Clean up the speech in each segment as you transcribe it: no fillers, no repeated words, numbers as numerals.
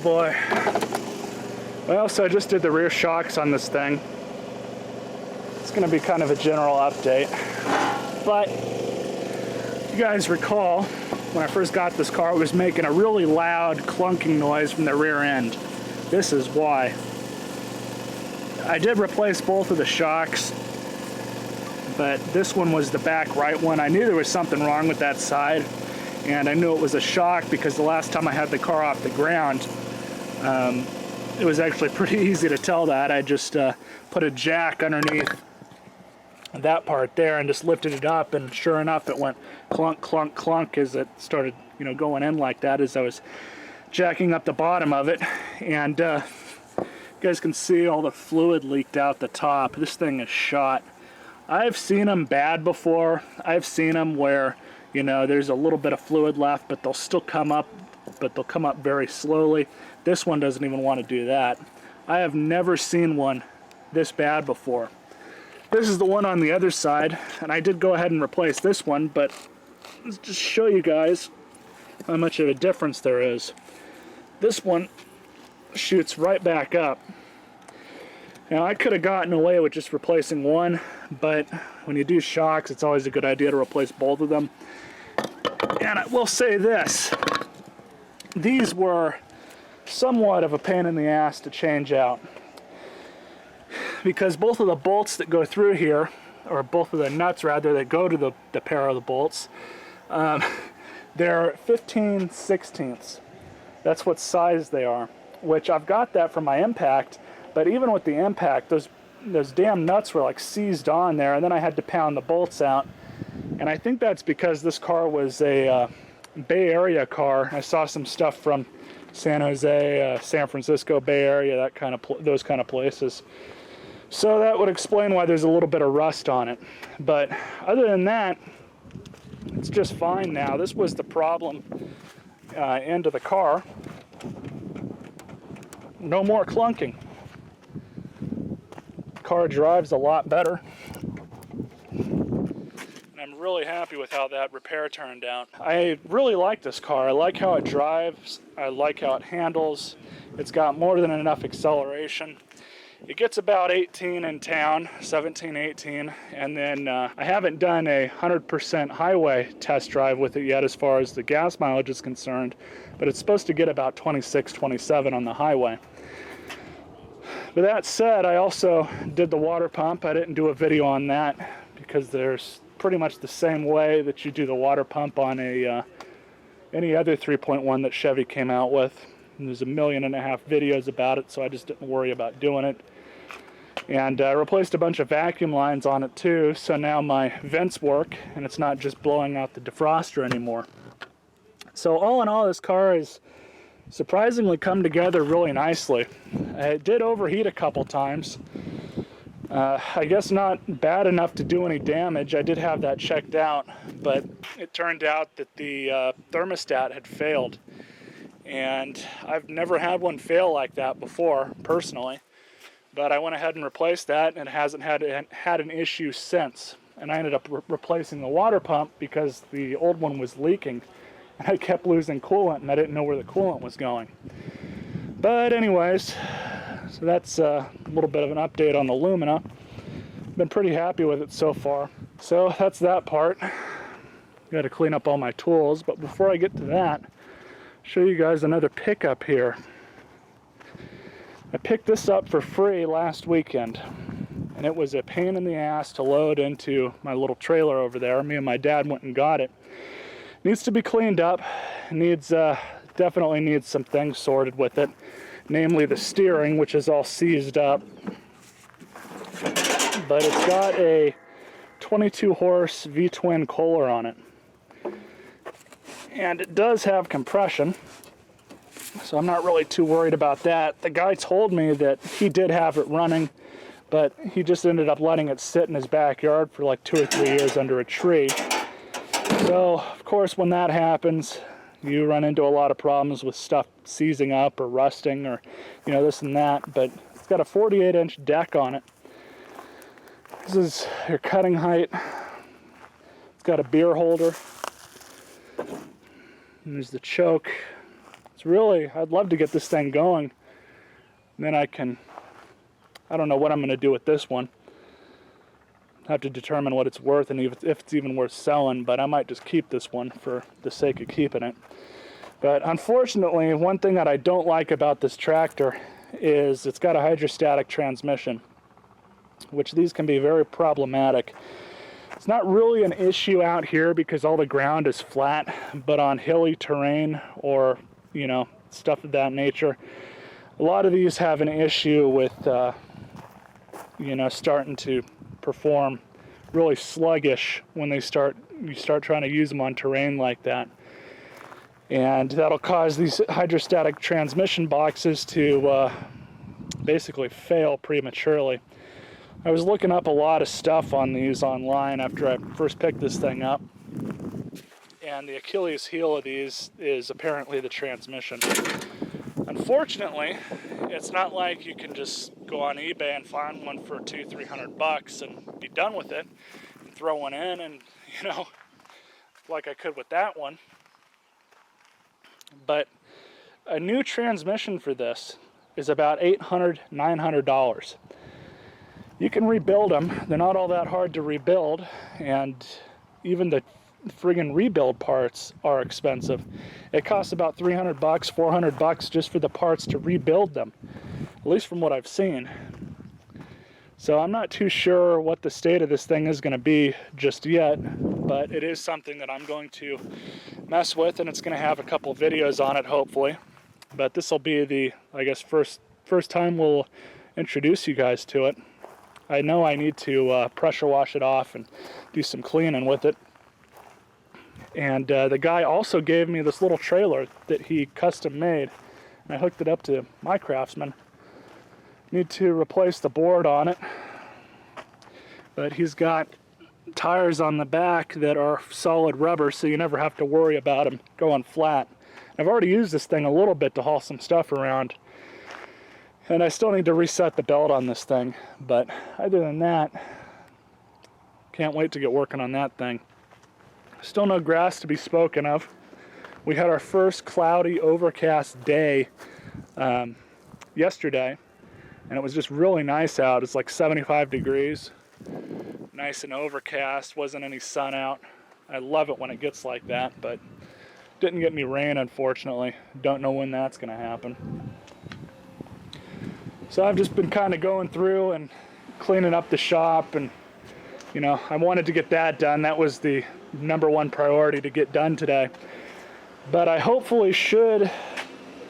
boy. Well, so I just did the rear shocks on this thing. It's going to be kind of a general update. But if you guys recall, when I first got this car, it was making a really loud clunking noise from the rear end. This is why. I did replace both of the shocks, but this one was the back right one. I knew there was something wrong with that side, and I knew it was a shock because the last time I had the car off the ground, it was actually pretty easy to tell that. I just put a jack underneath that part there and just lifted it up, and sure enough it went clunk, clunk, clunk as it started, you know, going in like that as I was jacking up the bottom of it. And you guys can see all the fluid leaked out the top. This thing is shot. I've seen them bad before. I've seen them where, you know, there's a little bit of fluid left, but they'll still come up, but they'll come up very slowly. This one doesn't even want to do that. I have never seen one this bad before. This is the one on the other side, and I did go ahead and replace this one, but let's just show you guys how much of a difference there is. This one shoots right back up. Now, I could have gotten away with just replacing one, but when you do shocks, it's always a good idea to replace both of them. And I will say this, these were somewhat of a pain in the ass to change out, because both of the bolts that go through here, or both of the nuts rather that go to the pair of the bolts, they're 15/16. That's what size they are, which I've got that from my impact, but even with the impact, those damn nuts were like seized on there, and then I had to pound the bolts out. And I think that's because this car was a Bay Area car. I saw some stuff from San Jose, San Francisco, Bay Area, that kind of those kind of places. So that would explain why there's a little bit of rust on it. But other than that, it's just fine now. This was the problem end of the car. No more clunking. Car drives a lot better. And I'm really happy with how that repair turned out. I really like this car. I like how it drives. I like how it handles. It's got more than enough acceleration. It gets about 18 in town, 17, 18, and then I haven't done a 100% highway test drive with it yet as far as the gas mileage is concerned, but it's supposed to get about 26, 27 on the highway. With that said, I also did the water pump. I didn't do a video on that because there's pretty much the same way that you do the water pump on a any other 3.1 that Chevy came out with. And there's 1.5 million videos about it, so I just didn't worry about doing it. And I replaced a bunch of vacuum lines on it too, so now my vents work and it's not just blowing out the defroster anymore. So all in all, this car has surprisingly come together really nicely. It did overheat a couple times. I guess not bad enough to do any damage. I did have that checked out, but it turned out that the thermostat had failed. And I've never had one fail like that before, personally. But I went ahead and replaced that, and it hasn't had an issue since. And I ended up replacing the water pump because the old one was leaking. And I kept losing coolant, and I didn't know where the coolant was going. But anyways, so that's a little bit of an update on the Lumina. Been pretty happy with it so far. So that's that part. Got to clean up all my tools, but before I get to that, show you guys another pickup here. I picked this up for free last weekend, and it was a pain in the ass to load into my little trailer over there. Me and my dad went and got it. Needs to be cleaned up. Needs definitely needs some things sorted with it, namely the steering, which is all seized up. But it's got a 22 horse V-twin Kohler on it, and it does have compression, so I'm not really too worried about that. The guy told me that he did have it running, but he just ended up letting it sit in his backyard for like 2 or 3 years under a tree. So, of course, when that happens, you run into a lot of problems with stuff seizing up or rusting or, you know, this and that. But it's got a 48-inch deck on it. This is your cutting height. It's got a beer holder. And there's the choke. It's It's really, I'd love to get this thing going. And then I don't know what I'm going to do with this one. I have to determine what it's worth and if it's even worth selling, but I might just keep this one for the sake of keeping it. But unfortunately, one thing that I don't like about this tractor is it's got a hydrostatic transmission, which these can be very problematic. It's not really an issue out here because all the ground is flat, but on hilly terrain or, you know, stuff of that nature, a lot of these have an issue with, you know, starting to perform really sluggish when you start trying to use them on terrain like that. And that'll cause these hydrostatic transmission boxes to basically fail prematurely. I was looking up a lot of stuff on these online after I first picked this thing up, and the Achilles heel of these is apparently the transmission. Unfortunately, it's not like you can just go on eBay and find one for $200-300 and be done with it and throw one in, and you know, like I could with that one. But a new transmission for this is about $800-900. You can rebuild them. They're not all that hard to rebuild, and even the friggin' rebuild parts are expensive. It costs about $300, $400 just for the parts to rebuild them, at least from what I've seen. So I'm not too sure what the state of this thing is going to be just yet, but it is something that I'm going to mess with, and it's going to have a couple videos on it, hopefully. But this will be the, I guess, first time we'll introduce you guys to it. I know I need to pressure wash it off and do some cleaning with it. And the guy also gave me this little trailer that he custom made, and I hooked it up to my Craftsman. Need to replace the board on it, but he's got tires on the back that are solid rubber, so you never have to worry about them going flat. I've already used this thing a little bit to haul some stuff around, and I still need to reset the belt on this thing, but other than that, can't wait to get working on that thing. Still no grass to be spoken of. We had our first cloudy, overcast day yesterday, and it was just really nice out. It's like 75 degrees, nice and overcast, wasn't any sun out. I love it when it gets like that, but didn't get any rain, unfortunately. Don't know when that's going to happen. So I've just been kind of going through and cleaning up the shop, and you know, I wanted to get that done. That was the #1 priority to get done today. But I hopefully should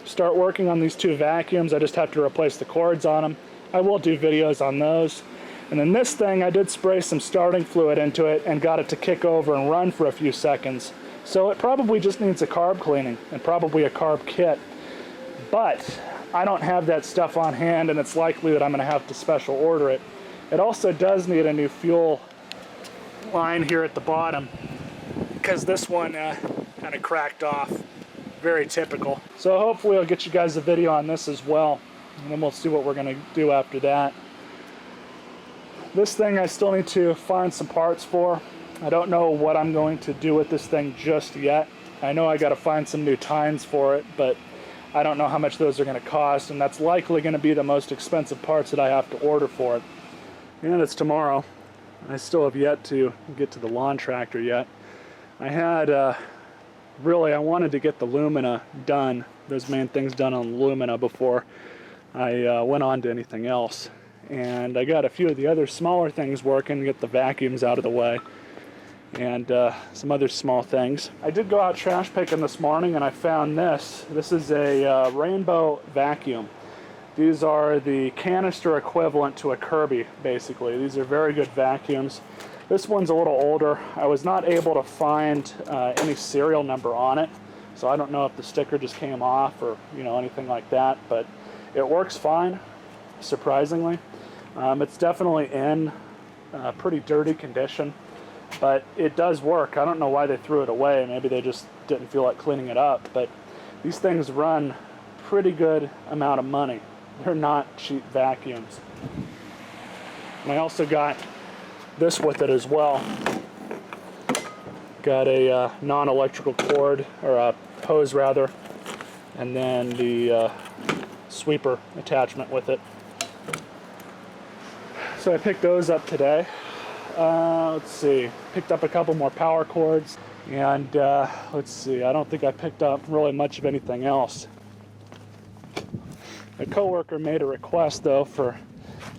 start working on these 2 vacuums. I just have to replace the cords on them. I will do videos on those. And then this thing, I did spray some starting fluid into it and got it to kick over and run for a few seconds. So it probably just needs a carb cleaning and probably a carb kit. But I don't have that stuff on hand, and it's likely that I'm going to have to special order it. It also does need a new fuel line here at the bottom, because this one kind of cracked off. Very typical. So hopefully I'll get you guys a video on this as well, and then we'll see what we're going to do after that. This thing I still need to find some parts for. I don't know what I'm going to do with this thing just yet. I know I got to find some new tines for it, but I don't know how much those are going to cost, and that's likely going to be the most expensive parts that I have to order for it. And it's tomorrow. I still have yet to get to the lawn tractor yet. I had, I wanted to get the Lumina done, those main things done on Lumina before I went on to anything else. And I got a few of the other smaller things working, get the vacuums out of the way, and some other small things. I did go out trash picking this morning, and I found this. This is a rainbow vacuum. These are the canister equivalent to a Kirby, basically. These are very good vacuums. This one's a little older. I was not able to find any serial number on it, so I don't know if the sticker just came off or anything like that, but it works fine, surprisingly. It's definitely in pretty dirty condition, but it does work. I don't know why they threw it away. Maybe they just didn't feel like cleaning it up, but these things run pretty good amount of money. They're not cheap vacuums. And I also got this with it as well. Got a non-electrical cord, or a hose rather, and then the sweeper attachment with it. So I picked those up today. Let's see, picked up a couple more power cords, and let's see, I don't think I picked up really much of anything else. A coworker made a request though for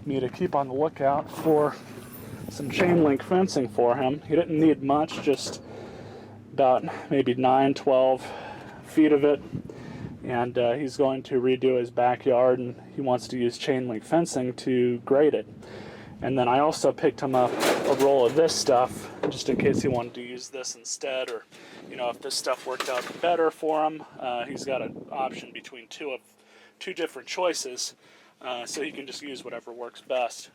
me to keep on the lookout for some chain link fencing for him. He didn't need much, just about maybe 9-12 feet of it, and he's going to redo his backyard, and he wants to use chain link fencing to grade it. And then I also picked him up a roll of this stuff, just in case he wanted to use this instead, or if this stuff worked out better for him. He's got an option between two different choices, so he can just use whatever works best.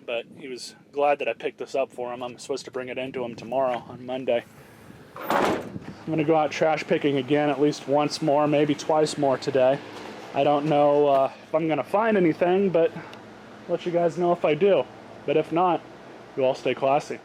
But he was glad that I picked this up for him. I'm supposed to bring it into him tomorrow on Monday. I'm going to go out trash picking again at least once more, maybe twice more today. I don't know if I'm going to find anything, but I'll let you guys know if I do. But if not, you all stay classy.